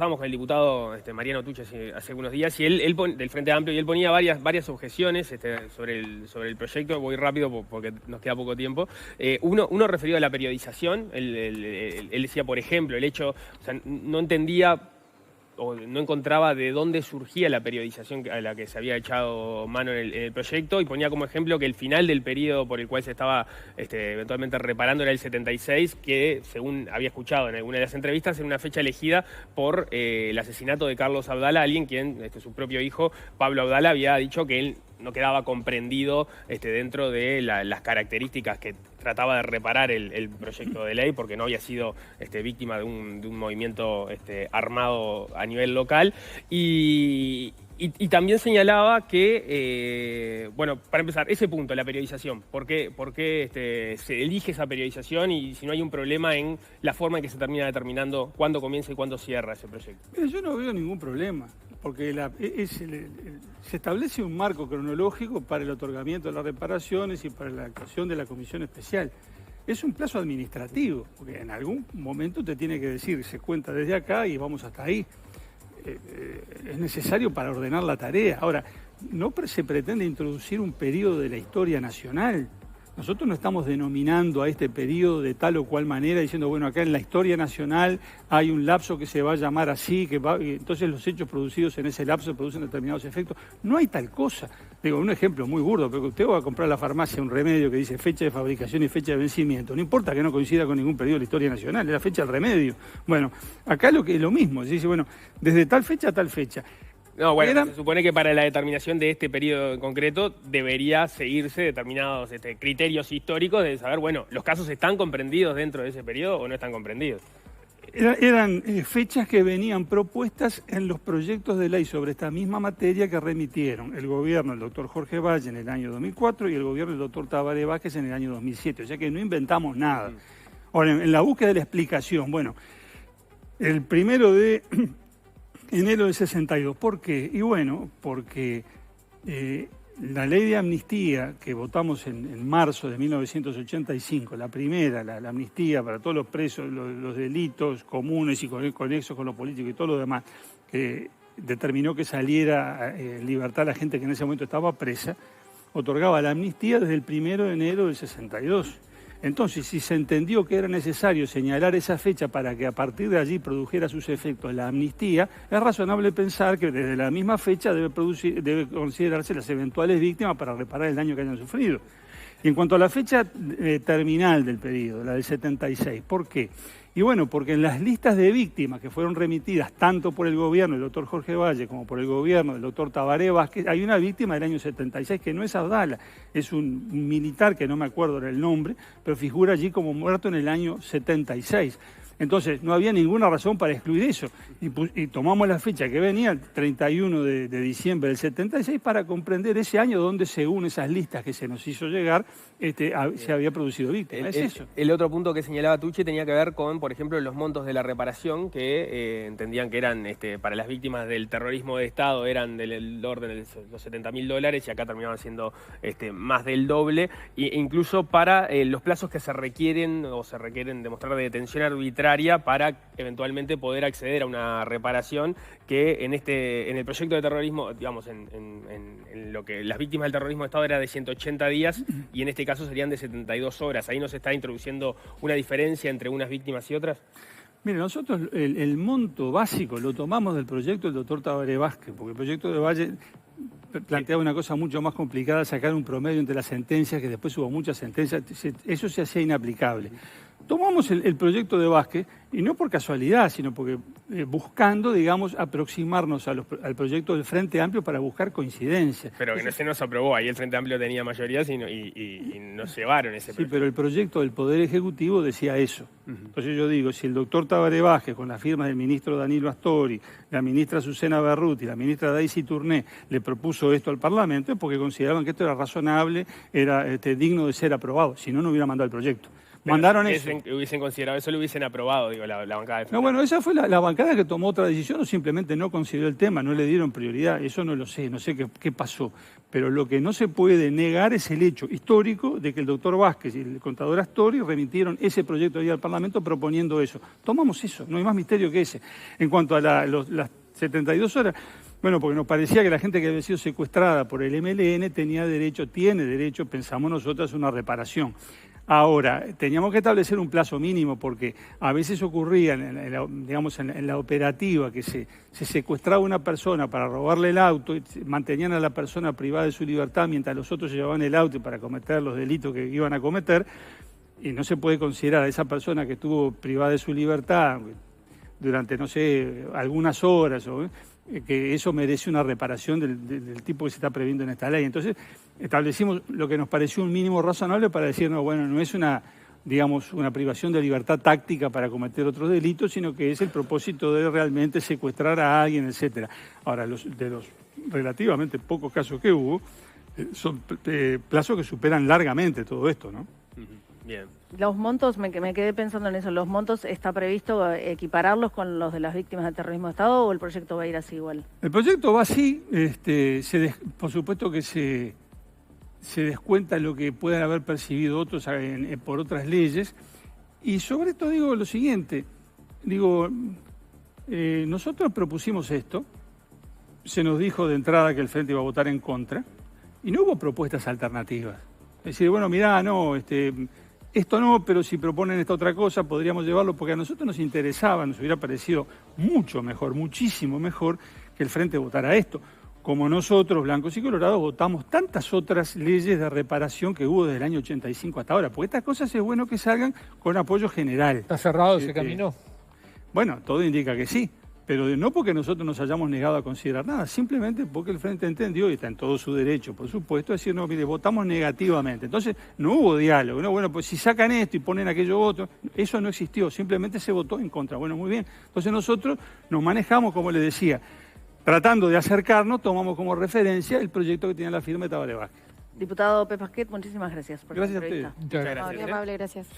Estábamos con el diputado Mariano Tucci hace algunos días y él del Frente Amplio, y él ponía varias objeciones sobre el proyecto. Voy rápido porque nos queda poco tiempo. Uno referido a la periodización. Él decía, por ejemplo, el hecho, o sea, no entendía o no encontraba de dónde surgía la periodización a la que se había echado mano en el proyecto, y ponía como ejemplo que el final del periodo por el cual se estaba eventualmente reparando era el 76, que según había escuchado en alguna de las entrevistas era una fecha elegida por el asesinato de Carlos Abdala, alguien quien su propio hijo, Pablo Abdala, había dicho que él no quedaba comprendido dentro de las características que trataba de reparar el proyecto de ley, porque no había sido víctima de un movimiento armado a nivel local. Y también señalaba que, bueno, para empezar, ese punto, la periodización, ¿por qué se elige esa periodización y si no hay un problema en la forma en que se termina determinando cuándo comienza y cuándo cierra ese proyecto? Mira, yo no veo ningún problema, porque se establece un marco cronológico para el otorgamiento de las reparaciones y para la actuación de la comisión especial. Es un plazo administrativo, porque en algún momento te tiene que decir, se cuenta desde acá y vamos hasta ahí. Es necesario para ordenar la tarea. Ahora, no se pretende introducir un periodo de la historia nacional. Nosotros no estamos denominando a este periodo de tal o cual manera, diciendo, bueno, acá en la historia nacional hay un lapso que se va a llamar así, y entonces los hechos producidos en ese lapso producen determinados efectos. No hay tal cosa. Digo, un ejemplo muy burdo, pero usted va a comprar a la farmacia un remedio que dice fecha de fabricación y fecha de vencimiento. No importa que no coincida con ningún periodo de la historia nacional, es la fecha del remedio. Bueno, acá es lo mismo, se dice, bueno, desde tal fecha a tal fecha. No, bueno, se supone que para la determinación de este periodo en concreto debería seguirse determinados criterios históricos de saber, bueno, ¿los casos están comprendidos dentro de ese periodo o no están comprendidos? Eran fechas que venían propuestas en los proyectos de ley sobre esta misma materia que remitieron el gobierno del doctor Jorge Valle en el año 2004 y el gobierno del doctor Tabaré Vázquez en el año 2007. O sea que no inventamos nada. Ahora, en la búsqueda de la explicación, bueno, el 1 de enero del 62. ¿Por qué? Y bueno, porque la ley de amnistía que votamos en marzo de 1985, la primera, la amnistía para todos los presos, los delitos comunes y conexos con lo político y todo lo demás, que determinó que saliera en libertad la gente que en ese momento estaba presa, otorgaba la amnistía desde el 1 de enero del 62. Entonces, si se entendió que era necesario señalar esa fecha para que a partir de allí produjera sus efectos la amnistía, es razonable pensar que desde la misma fecha debe considerarse las eventuales víctimas para reparar el daño que hayan sufrido. Y en cuanto a la fecha terminal del periodo, la del 76, ¿por qué? Y bueno, porque en las listas de víctimas que fueron remitidas tanto por el gobierno del doctor Jorge Valle como por el gobierno del doctor Tabaré Vázquez, hay una víctima del año 76 que no es Abdala, es un militar que no me acuerdo el nombre, pero figura allí como muerto en el año 76. Entonces, no había ninguna razón para excluir eso. Y tomamos la fecha que venía, el 31 de diciembre del 76, para comprender ese año donde, según esas listas que se nos hizo llegar, se había producido víctima. Es eso. El otro punto que señalaba Tucci tenía que ver con, por ejemplo, los montos de la reparación, que entendían que eran, para las víctimas del terrorismo de Estado, eran del orden de los $70.000, y acá terminaban siendo más del doble, e incluso para los plazos que se requieren demostrar de detención arbitraria para eventualmente poder acceder a una reparación que en el proyecto de terrorismo, digamos, en lo que las víctimas del terrorismo de Estado era de 180 días y en este caso serían de 72 horas. ¿Ahí no se está introduciendo una diferencia entre unas víctimas y otras? Mire, nosotros el monto básico lo tomamos del proyecto del doctor Tabaré Vázquez, porque el proyecto de Valle planteaba una cosa mucho más complicada, sacar un promedio entre las sentencias, que después hubo muchas sentencias, eso se hacía inaplicable. Tomamos el proyecto de Vázquez, y no por casualidad, sino porque buscando, digamos, aproximarnos al proyecto del Frente Amplio para buscar coincidencias. Pero que no se nos aprobó, ahí el Frente Amplio tenía mayoría y nos llevaron ese proyecto. Sí, pero el proyecto del Poder Ejecutivo decía eso. Entonces yo digo, si el doctor Tabaré Vázquez, con la firma del ministro Danilo Astori, la ministra Susana Berruti, la ministra Daisy Tourné, le propuso esto al Parlamento, es porque consideraban que esto era razonable, era digno de ser aprobado, si no, no hubiera mandado el proyecto. mandaron eso. Hubiesen considerado eso, lo hubiesen aprobado, digo, la bancada de Frente. No, bueno, esa fue la bancada que tomó otra decisión o simplemente no consideró el tema, no le dieron prioridad. Eso no lo sé, no sé qué pasó. Pero lo que no se puede negar es el hecho histórico de que el doctor Vázquez y el contador Astori remitieron ese proyecto ahí al Parlamento proponiendo eso. Tomamos eso, no hay más misterio que ese. En cuanto a las 72 horas, bueno, porque nos parecía que la gente que había sido secuestrada por el MLN tiene derecho, pensamos nosotros, a una reparación. Ahora, teníamos que establecer un plazo mínimo porque a veces ocurría, en la operativa, que se secuestraba una persona para robarle el auto y mantenían a la persona privada de su libertad mientras los otros llevaban el auto para cometer los delitos que iban a cometer, y no se puede considerar a esa persona que estuvo privada de su libertad durante, no sé, algunas horas, que eso merece una reparación del tipo que se está previendo en esta ley. Entonces, establecimos lo que nos pareció un mínimo razonable para decir, no, bueno, no es una privación de libertad táctica para cometer otros delitos, sino que es el propósito de realmente secuestrar a alguien, etcétera. Ahora, de los relativamente pocos casos que hubo, son plazos que superan largamente todo esto, ¿no? Bien. Los montos, me quedé pensando en eso, ¿los montos está previsto equipararlos con los de las víctimas del terrorismo de Estado o el proyecto va a ir así igual? El proyecto va así, por supuesto que se descuenta lo que puedan haber percibido otros por otras leyes, y sobre esto digo lo siguiente, nosotros propusimos esto, se nos dijo de entrada que el Frente iba a votar en contra, y no hubo propuestas alternativas. Es decir, bueno, mirá, no, esto no, pero si proponen esta otra cosa podríamos llevarlo, porque a nosotros nos interesaba, nos hubiera parecido mucho mejor, muchísimo mejor que el Frente votara esto. Como nosotros, blancos y colorados, votamos tantas otras leyes de reparación que hubo desde el año 85 hasta ahora, porque estas cosas es bueno que salgan con apoyo general. ¿Está cerrado ese camino? Bueno, todo indica que sí, pero no porque nosotros nos hayamos negado a considerar nada, simplemente porque el Frente entendió, y está en todo su derecho, por supuesto, decir, no, mire, votamos negativamente. Entonces, no hubo diálogo, ¿no? Bueno, pues si sacan esto y ponen aquello otro, eso no existió, simplemente se votó en contra. Bueno, muy bien. Entonces nosotros nos manejamos, como le decía, tratando de acercarnos, tomamos como referencia el proyecto que tiene la firma de Tabaré Vázquez. Diputado Pep Pasquet, muchísimas gracias por la Gracias a entrevista. ustedes. Muchas gracias. Muy amable, gracias.